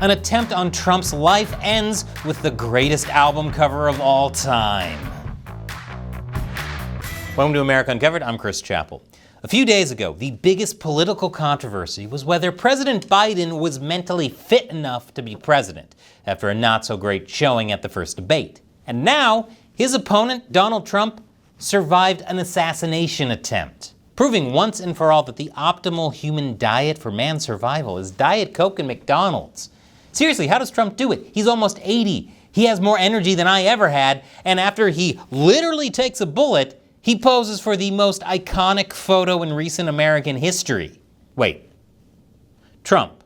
An attempt on Trump's life ends with the greatest album cover of all time. Welcome to America Uncovered. I'm Chris Chappell. A few days ago, the biggest political controversy was whether President Biden was mentally fit enough to be president after a not-so-great showing at the first debate. And now, his opponent, Donald Trump, survived an assassination attempt, proving once and for all that the optimal human diet for man's survival is Diet Coke and McDonald's. Seriously, how does Trump do it? He's almost 80. He has more energy than I ever had, and after he literally takes a bullet, he poses for the most iconic photo in recent American history. Wait. Trump,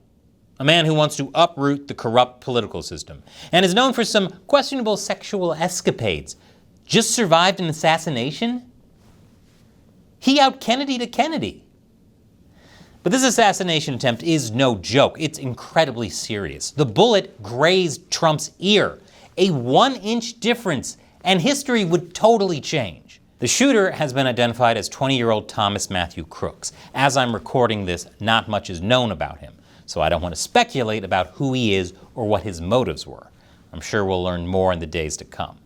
a man who wants to uproot the corrupt political system and is known for some questionable sexual escapades, just survived an assassination? He out-Kennedy'd Kennedy. But this assassination attempt is no joke. It's incredibly serious. The bullet grazed Trump's ear, a 1-inch difference, and history would totally change. The shooter has been identified as 20-year-old Thomas Matthew Crooks. As I'm recording this, not much is known about him, so I don't want to speculate about who he is or what his motives were. I'm sure we'll learn more in the days to come.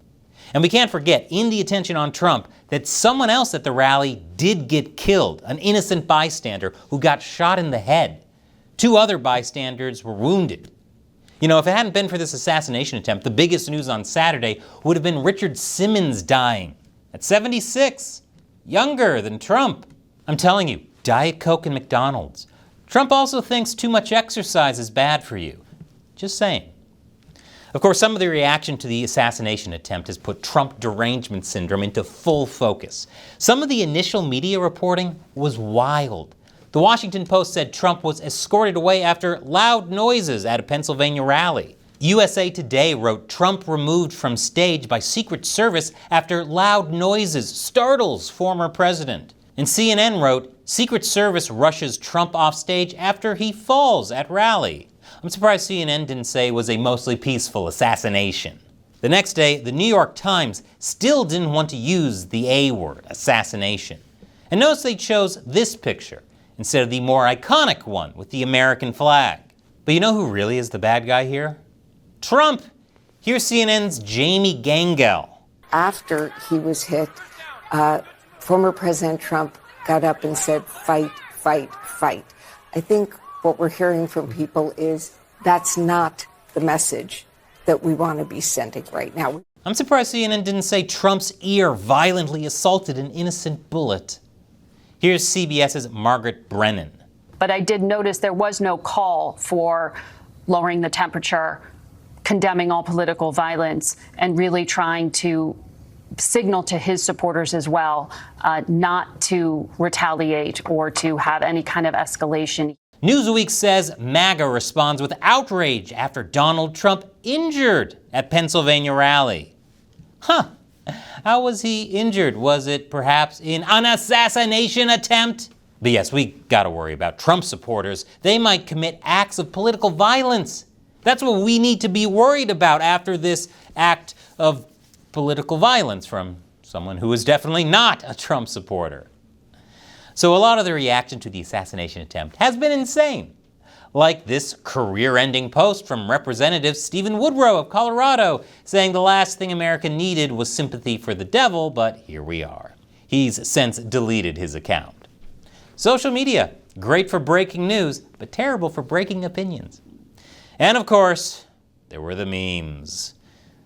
And we can't forget, in the attention on Trump, that someone else at the rally did get killed, an innocent bystander who got shot in the head. 2 other bystanders were wounded. You know, if it hadn't been for this assassination attempt, the biggest news on Saturday would have been Richard Simmons dying. At 76, younger than Trump. I'm telling you, Diet Coke and McDonald's. Trump also thinks too much exercise is bad for you. Just saying. Of course, some of the reaction to the assassination attempt has put Trump derangement syndrome into full focus. Some of the initial media reporting was wild. The Washington Post said Trump was escorted away after loud noises at a Pennsylvania rally. USA Today wrote Trump removed from stage by Secret Service after loud noises startles former president. And CNN wrote Secret Service rushes Trump off stage after he falls at rally. I'm surprised CNN didn't say it was a mostly peaceful assassination. The next day, the New York Times still didn't want to use the A word, assassination. And notice they chose this picture instead of the more iconic one with the American flag. But you know who really is the bad guy here? Trump. Here's CNN's Jamie Gangel. After he was hit, former President Trump got up and said, fight, fight, fight. I think what we're hearing from people is that's not the message that we want to be sending right now. I'm surprised CNN didn't say Trump's ear violently assaulted an innocent bullet. Here's CBS's Margaret Brennan. But I did notice there was no call for lowering the temperature, condemning all political violence, and really trying to signal to his supporters as well not to retaliate or to have any kind of escalation. Newsweek says MAGA responds with outrage after Donald Trump injured at Pennsylvania rally. How was he injured? Was it perhaps in an assassination attempt? But yes, we gotta worry about Trump supporters. They might commit acts of political violence. That's what we need to be worried about after this act of political violence from someone who is definitely not a Trump supporter. So a lot of the reaction to the assassination attempt has been insane. Like this career-ending post from Representative Stephen Woodrow of Colorado saying the last thing America needed was sympathy for the devil, but here we are. He's since deleted his account. Social media, great for breaking news, but terrible for breaking opinions. And of course, there were the memes.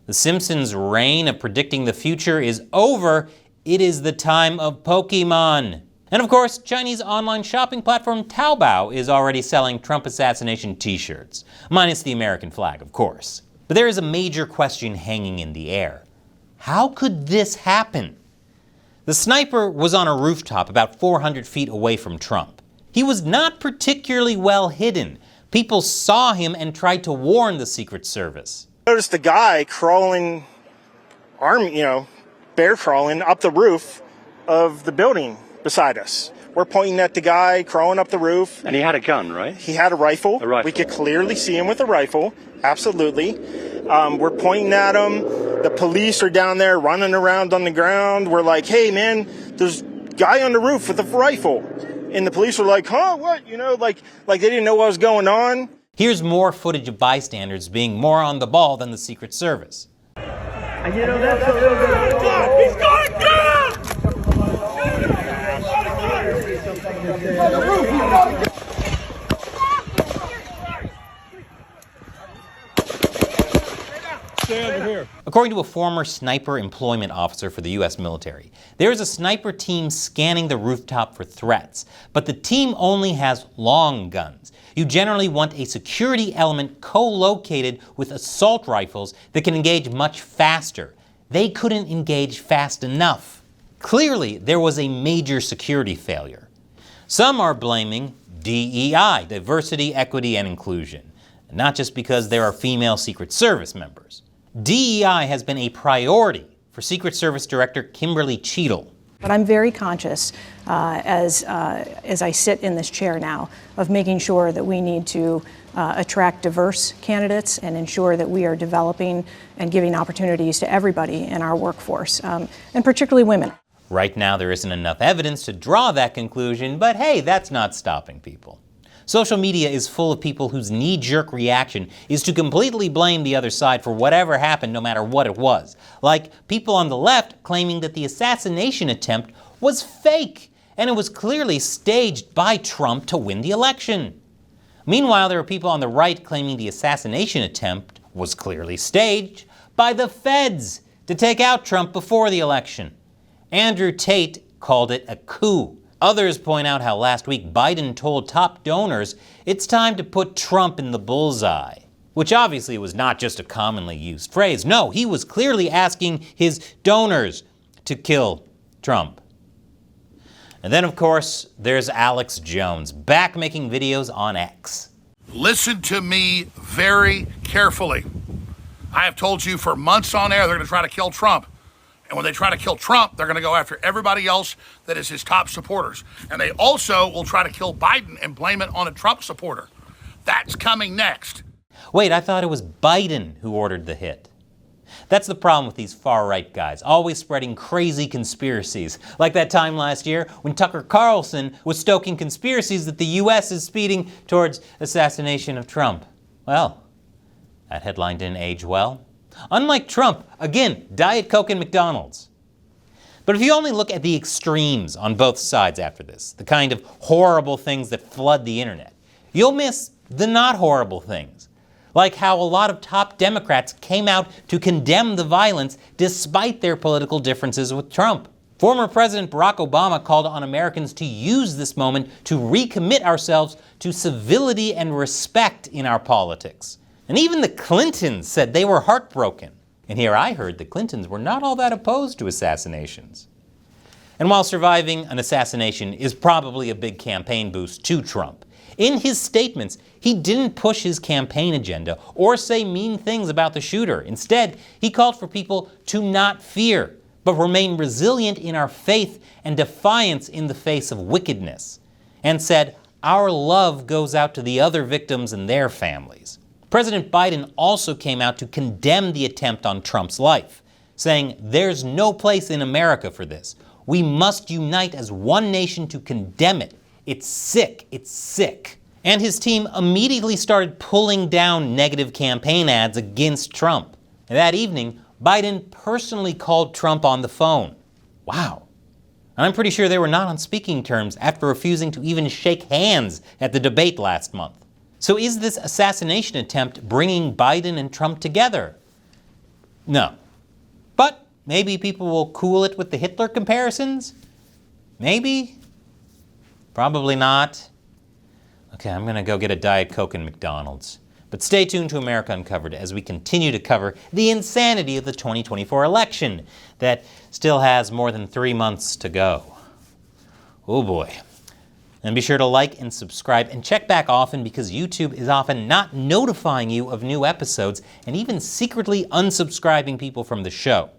The Simpsons' reign of predicting the future is over. It is the time of Pokemon. And of course, Chinese online shopping platform Taobao is already selling Trump assassination t-shirts, minus the American flag, of course. But there is a major question hanging in the air. How could this happen? The sniper was on a rooftop about 400 feet away from Trump. He was not particularly well hidden. People saw him and tried to warn the Secret Service. I noticed the guy crawling, bear crawling up the roof of the building beside us. We're pointing at the guy crawling up the roof. And he had a gun, right? He had a rifle. A rifle. We could clearly see him with a rifle. Absolutely. We're pointing at him. The police are down there running around on the ground. We're like, hey, man, there's a guy on the roof with a rifle. And the police were like, huh, what? Like they didn't know what was going on. Here's more footage of bystanders being more on the ball than the Secret Service. And you know, that's a little bit... He's going down! Stay over here. According to a former sniper employment officer for the U.S. military, there is a sniper team scanning the rooftop for threats, but the team only has long guns. You generally want a security element co-located with assault rifles that can engage much faster. They couldn't engage fast enough. Clearly, there was a major security failure. Some are blaming DEI, diversity, equity, and inclusion, not just because there are female Secret Service members. DEI has been a priority for Secret Service Director Kimberly Cheadle. But I'm very conscious, as I sit in this chair now, of making sure that we need to attract diverse candidates and ensure that we are developing and giving opportunities to everybody in our workforce, and particularly women. Right now, there isn't enough evidence to draw that conclusion, but hey, that's not stopping people. Social media is full of people whose knee-jerk reaction is to completely blame the other side for whatever happened, no matter what it was. Like people on the left claiming that the assassination attempt was fake, and it was clearly staged by Trump to win the election. Meanwhile, there are people on the right claiming the assassination attempt was clearly staged by the feds to take out Trump before the election. Andrew Tate called it a coup. Others point out how last week Biden told top donors it's time to put Trump in the bullseye, which obviously was not just a commonly used phrase. No, he was clearly asking his donors to kill Trump. And then, of course, there's Alex Jones, back making videos on X. Listen to me very carefully. I have told you for months on air they're going to try to kill Trump. And when they try to kill Trump, they're going to go after everybody else that is his top supporters. And they also will try to kill Biden and blame it on a Trump supporter. That's coming next. Wait, I thought it was Biden who ordered the hit. That's the problem with these far-right guys, always spreading crazy conspiracies. Like that time last year when Tucker Carlson was stoking conspiracies that the U.S. is speeding towards assassination of Trump. Well, that headline didn't age well. Unlike Trump, again, Diet Coke and McDonald's. But if you only look at the extremes on both sides after this, the kind of horrible things that flood the internet, you'll miss the not horrible things. Like how a lot of top Democrats came out to condemn the violence despite their political differences with Trump. Former President Barack Obama called on Americans to use this moment to recommit ourselves to civility and respect in our politics. And even the Clintons said they were heartbroken. And here I heard the Clintons were not all that opposed to assassinations. And while surviving an assassination is probably a big campaign boost to Trump, in his statements, he didn't push his campaign agenda or say mean things about the shooter. Instead, he called for people to not fear, but remain resilient in our faith and defiance in the face of wickedness, and said, our love goes out to the other victims and their families. President Biden also came out to condemn the attempt on Trump's life, saying there's no place in America for this. We must unite as one nation to condemn it. It's sick. It's sick. And his team immediately started pulling down negative campaign ads against Trump. And that evening, Biden personally called Trump on the phone. Wow. And I'm pretty sure they were not on speaking terms after refusing to even shake hands at the debate last month. So is this assassination attempt bringing Biden and Trump together? No. But maybe people will cool it with the Hitler comparisons? Maybe? Probably not. Okay, I'm going to go get a Diet Coke and McDonald's. But stay tuned to America Uncovered as we continue to cover the insanity of the 2024 election that still has more than 3 months to go. Oh boy. And be sure to like and subscribe and check back often because YouTube is often not notifying you of new episodes and even secretly unsubscribing people from the show.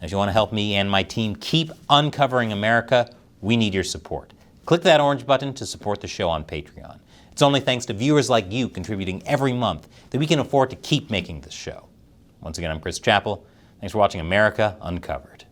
If you want to help me and my team keep uncovering America, we need your support. Click that orange button to support the show on Patreon. It's only thanks to viewers like you contributing every month that we can afford to keep making this show. Once again, I'm Chris Chappell. Thanks for watching America Uncovered.